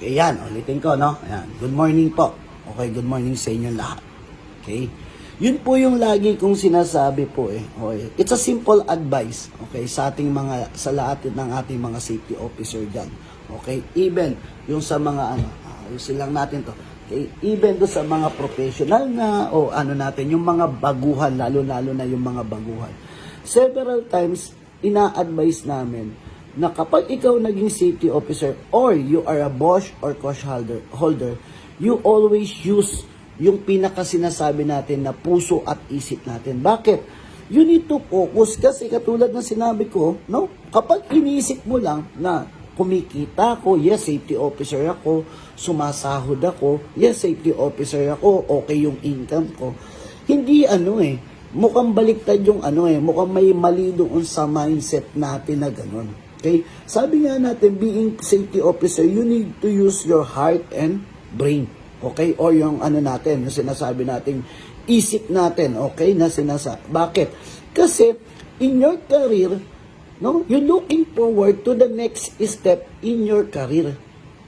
Okay, yan. Ulitin ko, no? Ayan. Good morning po. Okay, good morning sa inyo lahat. Okay? Yun po yung lagi kong sinasabi po eh. Okay? It's a simple advice, okay, sa ating mga, sa lahat ng ating mga safety officer dyan. Okay? Even yung sa mga ayusin lang natin to. Okay? Even do sa mga professional na o ano natin, yung mga baguhan, lalo-lalo na yung mga baguhan. Several times, ina-advise namin na kapag ikaw naging safety officer or you are a boss or coach holder, you always use yung pinaka-sinasabi natin na puso at isip natin. Bakit? You need to focus kasi katulad ng sinabi ko, no? Kapag iniisip mo lang na kumikita ako, yes, safety officer ako, sumasahod ako, yes, safety officer ako, okay yung income ko. Hindi mukhang baliktad yung mukhang may mali doon sa mindset natin na ganun. Okay? Sabi nga natin, being safety officer, you need to use your heart and brain. Okay? O yung natin, yung sinasabi natin, isip natin, okay? Bakit? Kasi, in your career, no, you're looking forward to the next step in your career.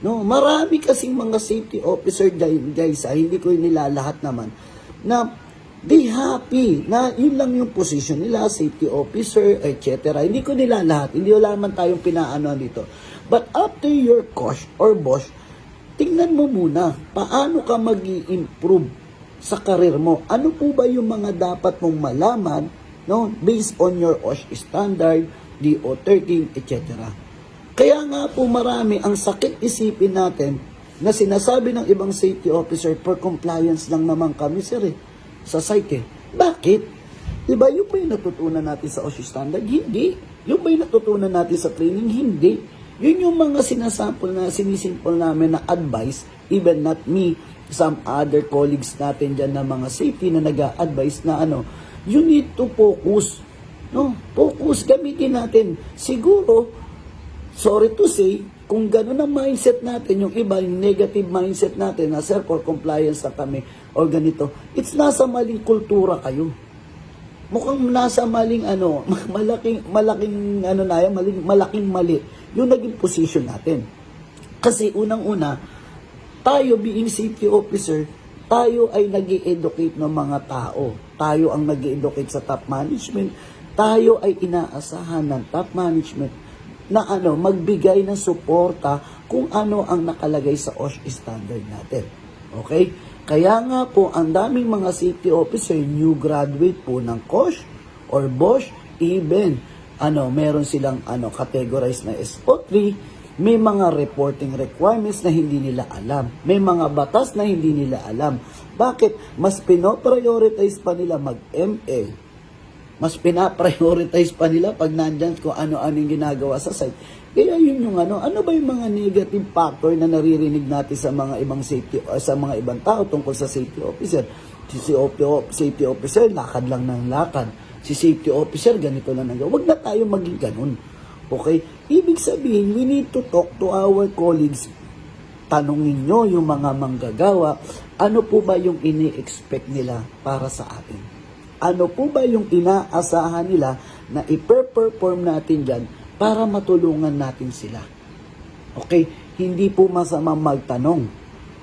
No, marami kasing mga safety officer guys, hindi ko nilalahat naman, na they happy na yun lang yung position nila, safety officer, etc. Hindi ko nila lahat. Hindi wala naman tayong pinaano dito. But after your coach or boss, tingnan mo muna, paano ka mag-i-improve sa karir mo? Ano po ba yung mga dapat mong malaman, no, based on your OSH standard, DO13, etc. Kaya nga po marami ang sakit isipin natin na sinasabi ng ibang safety officer, for compliance lang naman kami, sir, sa site eh. Bakit? Diba, yung ba yung natutunan natin sa OSH standard? Hindi. Yung ba yung natutunan natin sa training? Hindi. Yun yung mga sinisimple namin na advice, even not me, some other colleagues natin dyan na mga safety na nag-a-advise na you need to focus. No? Focus, gamitin natin. Siguro, sorry to say, kung gano'n ang mindset natin, yung iba, yung negative mindset natin, na sir, for compliance na kami, o ganito, it's nasa maling kultura kayo. Mukhang nasa maling malaking mali, yung naging position natin. Kasi unang-una, tayo being safety officer, tayo ay nag-i-educate ng mga tao. Tayo ang nag-i-educate sa top management. Tayo ay inaasahan ng top management na magbigay ng suporta kung ano ang nakalagay sa OSH standard natin. Okay? Kaya nga po, ang daming mga safety officer, new graduate po ng coach or boss, even, meron silang, categorized na SO3, may mga reporting requirements na hindi nila alam. May mga batas na hindi nila alam. Bakit? Mas pino-prioritize pa nila mag-ML. Mas pina-prioritize pa nila pag nandyan kung ano-ano yung ginagawa sa site. Kaya yun yung ano ba yung mga negative factor na naririnig natin sa mga ibang safety, sa mga ibang tao tungkol sa safety officer. Si safety officer, lakad lang ng lakad. Si safety officer, ganito lang nagawa. Huwag na tayo maging ganun. Okay? Ibig sabihin, we need to talk to our colleagues. Tanungin nyo yung mga manggagawa, ano po ba yung ini-expect nila para sa atin? Ano po ba yung inaasahan nila na i-perform natin dyan para matulungan natin sila? Okay? Hindi po masamang magtanong.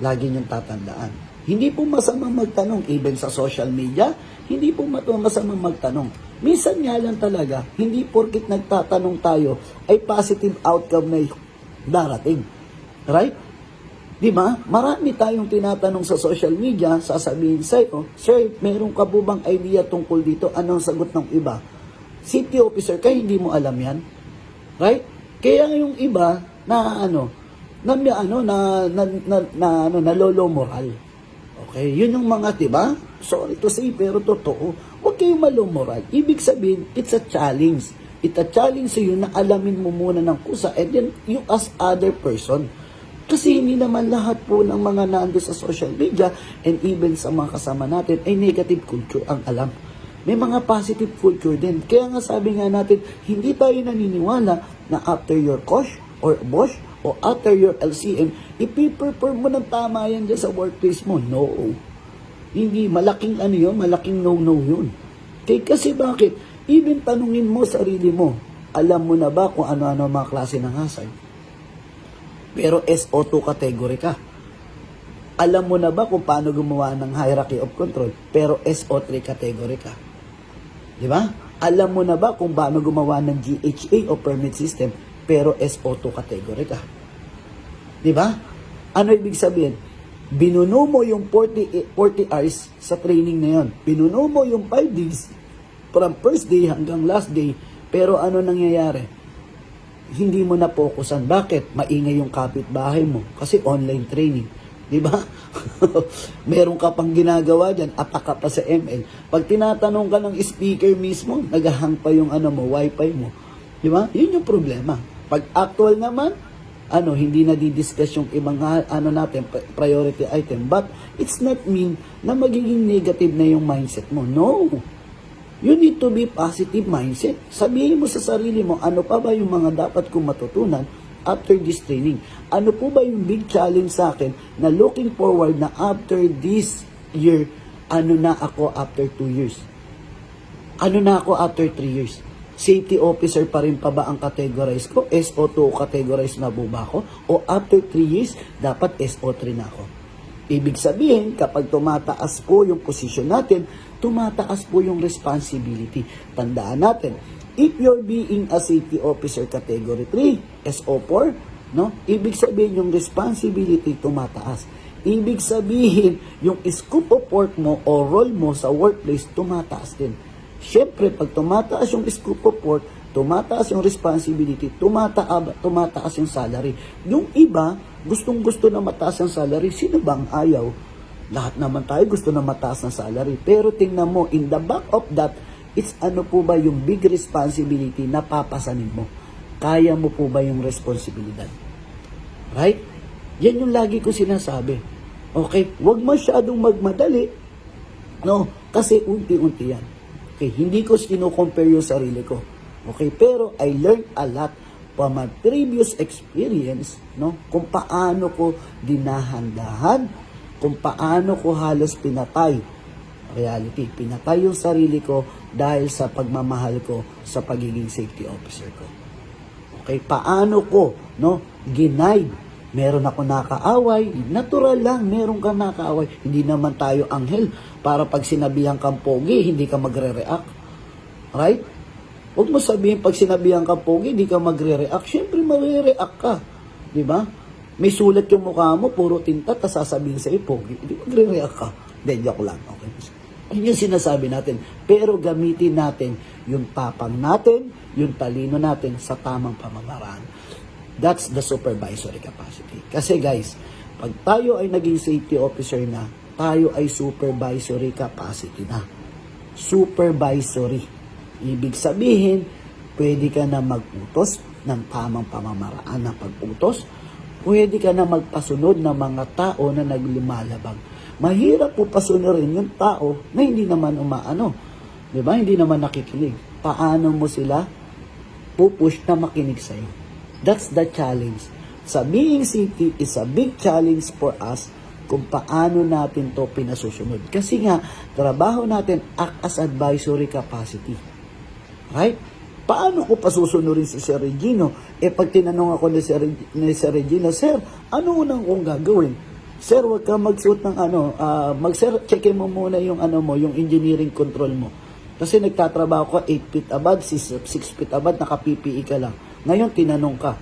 Lagi niyong tatandaan. Hindi po masamang magtanong. Even sa social media, hindi po masamang magtanong. Minsan nga lang talaga, hindi porkit nagtatanong tayo, ay positive outcome na darating. Right? Diba? Marami tayong tinatanong sa social media, sasabihin sa'yo, sir, meron ka po bang idea tungkol dito? Anong sagot ng iba? Safety officer ka, hindi mo alam yan? Right? Kaya yung iba na nalolo moral. Okay? Yun yung mga, diba? Sorry to say, pero totoo. Huwag kayong malo moral. Ibig sabihin, it's a challenge. It's a challenge sa iyo na alamin mo muna ng kusa and then you as other person. Kasi hindi naman lahat po ng mga nando sa social media and even sa mga kasama natin ay negative culture ang alam. May mga positive culture din. Kaya nga sabi nga natin, hindi tayo naniniwala na after your coach or boss o after your LCM, ipiperform mo ng tama yan dyan sa workplace mo. No. Hindi. Malaking malaking no-no yun. Okay, kasi bakit? Even tanungin mo sarili mo, alam mo na ba kung ano-ano mga klase ng hazard? pero SO2 category ka. Alam mo na ba kung paano gumawa ng hierarchy of control, pero SO3 category ka? Di ba? Alam mo na ba kung paano gumawa ng GHA o permit system, pero SO2 category ka? Di ba? Ano ibig sabihin? Binuno mo yung 40 hours sa training na yun. Binuno mo yung 5 days from first day hanggang last day, pero ano nangyayari? Hindi mo na focusan. Bakit? Maingay yung kapitbahay mo kasi online training. Di ba? Meron ka pang ginagawa dyan, attack ka pa sa ML. Pag tinatanong ka ng speaker mismo, naghahang pa yung wifi mo. Di ba? Yun yung problema. Pag actual naman, hindi na di-discuss yung ibang natin, priority item. But it's not mean na magiging negative na yung mindset mo. No. You need to be positive mindset. Sabihin mo sa sarili mo, ano pa ba yung mga dapat kong matutunan after this training? Ano po ba yung big challenge sa akin na looking forward na after this year, ano na ako after 2 years? Ano na ako after 3 years? Safety officer pa rin pa ba ang categorize ko? SO2 categorize na ba ako? O after 3 years, dapat SO3 na ako? Ibig sabihin, kapag tumataas po yung position natin, tumataas po yung responsibility. Tandaan natin, if you're being a safety officer category 3, SO4, no? Ibig sabihin yung responsibility tumataas. Ibig sabihin yung scope of work mo o role mo sa workplace tumataas din. Siyempre, pag tumataas yung scope of work, tumataas yung responsibility, tumataas yung salary. Yung iba, gustong-gusto na mataas ang salary. Sino bang ayaw? Lahat naman tayo gusto na mataas ng salary. Pero tingnan mo, in the back of that, it's ano po ba yung big responsibility na papasanin mo? Kaya mo po ba yung responsibilidad? Right? Yan yung lagi ko sinasabi. Okay? Huwag masyadong magmadali. No? Kasi unti-unti yan. Okay? Hindi ko sino-compare yung sarili ko. Okay? Pero I learned a lot from my previous experience, no? Kung paano ko dinahandahan, kung paano ko halos pinatay. Reality, pinatay yung sarili ko dahil sa pagmamahal ko sa pagiging safety officer ko. Okay, paano ko, no, ginide. Meron ako nakaaway, natural lang, meron kang nakaaway. Hindi naman tayo anghel para pag sinabihan kang pogi, hindi ka magre-react. Right? Huwag mo sabihin pag sinabihan kang pogi, hindi ka magre-react. Siyempre, magre-react ka. Di ba? May sulat yung mukha mo, puro tinta, tas sasabihin sa'yo, pogi. Hindi magre-react ka. Hindi, joke lang. Okay. Yun yung sinasabi natin. Pero gamitin natin yung tapang natin, yung talino natin sa tamang pamamaraan. That's the supervisory capacity. Kasi guys, pag tayo ay naging safety officer na, tayo ay supervisory capacity na. Supervisory. Ibig sabihin, pwede ka na mag-utos ng tamang pamamaraan ng pag-utos. Pwede ka na magpasunod ng mga tao na naglumalabag. Mahirap po pasunurin yung tao na hindi naman umaano. Diba? Hindi naman nakikinig. Paano mo sila pupush na makinig sa'yo? That's the challenge. Sa being safety is a big challenge for us kung paano natin to pinasusunod. Kasi nga, trabaho natin act as advisory capacity. Right? Paano ko pasusunurin si Sir Regino? Pag tinanong ako ni Sir Regino, Sir, ano unang kong gagawin? Sir, wag ka magsuot ng sir, checkin mo muna yung yung engineering control mo. Kasi nagtatrabaho ka 8 feet above, 6 feet above, naka-PPE ka lang. Ngayon, tinanong ka,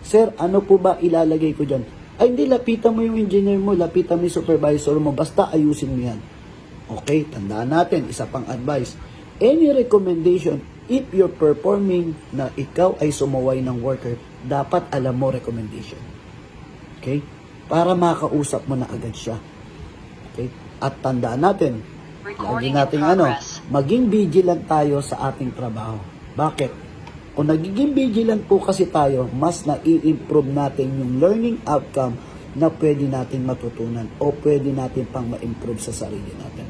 Sir, ano po ba ilalagay ko dyan? Ay, hindi, lapitan mo yung engineer mo, lapitan mo yung supervisor mo, basta ayusin mo yan. Okay, tandaan natin, isa pang advice. Any recommendation, if you're performing na ikaw ay sumuway ng worker, dapat alam mo recommendation. Okay? Para makausap mo na agad siya. Okay? At tandaan natin, lagi natin maging vigilant tayo sa ating trabaho. Bakit? Kung nagiging vigilant po kasi tayo, mas na-i-improve natin yung learning outcome na pwede natin matutunan o pwede natin pang ma-improve sa sarili natin.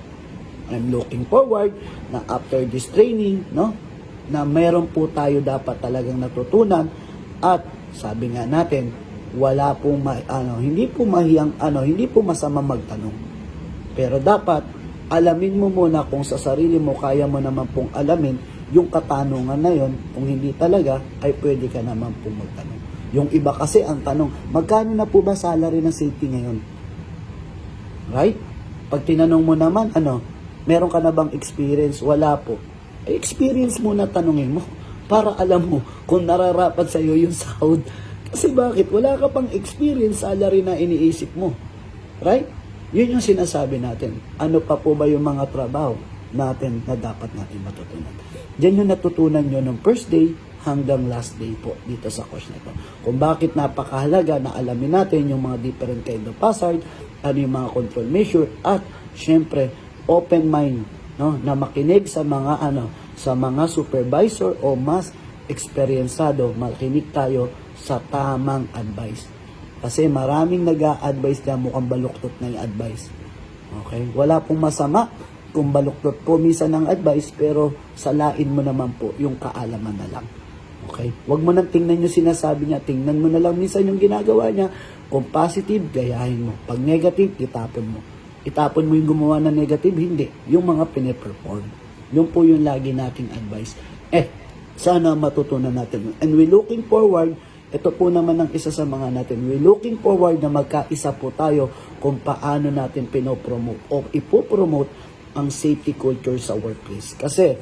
I'm looking forward na after this training, no, na meron po tayo dapat talagang natutunan at sabi nga natin, wala pong hindi po mahiyang hindi po masama magtanong. Pero dapat alamin mo muna kung sa sarili mo kaya mo naman pong alamin yung katanungan na yon. Kung hindi talaga ay pwede ka naman pong magtanong. Yung iba kasi ang tanong, magkano na po ba salary ng safety ngayon? Right? Pag tinanong mo naman, meron ka na bang experience? Wala po. Experience muna tanungin mo para alam mo kung nararapat sa iyo yung sahod. Kasi bakit? Wala ka pang experience, salary na iniisip mo. Right? Yun yung sinasabi natin. Ano pa po ba yung mga trabaho natin na dapat natin matutunan? Diyan yung natutunan nyo ng first day hanggang last day po dito sa course na ito. Kung bakit napakahalaga na alamin natin yung mga different kind of hazard, ano yung mga control measure, at syempre open mind, no, na makinig sa mga sa mga supervisor o mas eksperyensado, makinig tayo sa tamang advice. Kasi maraming nag-a-advise na mukhang baluktot na yung advice. Okay? Wala pong masama kung baluktot po minsan ng advice, pero salain mo naman po yung kaalaman na lang. Okay? Huwag mo nang tingnan yung sinasabi niya, tingnan mo na lang minsan yung ginagawa niya. Kung positive, gayahin mo. Pag negative, itapon mo. Itapon mo yung gumawa ng negative, hindi. Yung mga piniperform. Yun po yung lagi nating advice. Sana matutunan natin. And we looking forward, ito po naman ang isa sa mga natin. We looking forward na magkaisa po tayo kung paano natin pinopromote o ipopromote ang safety culture sa workplace. Kasi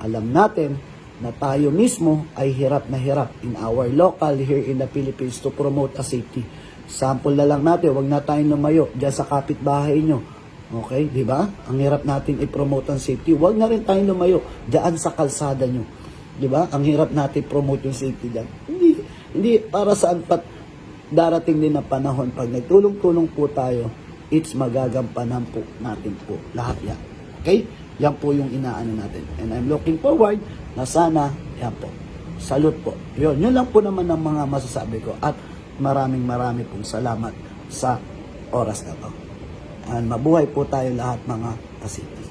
alam natin na tayo mismo ay hirap na hirap in our local here in the Philippines to promote a safety. Sample na lang natin, wag na tayong lumayo dyan sa kapitbahay nyo. Okay, di ba? Ang hirap natin i-promote ang safety. Wag na rin tayong lumayo dyan sa kalsada nyo. Di ba? Ang hirap natin promote yung safety dyan. Hindi para saan pat darating din na panahon pag nagtulong-tulong po tayo, it's magagampanan po natin po lahat yan. Okay? Yan po yung inaano natin. And I'm looking forward na sana, yan po. Salute po. Yun lang po naman ang mga masasabi ko. At maraming pong salamat sa oras na to. And mabuhay po tayo lahat mga kasipis.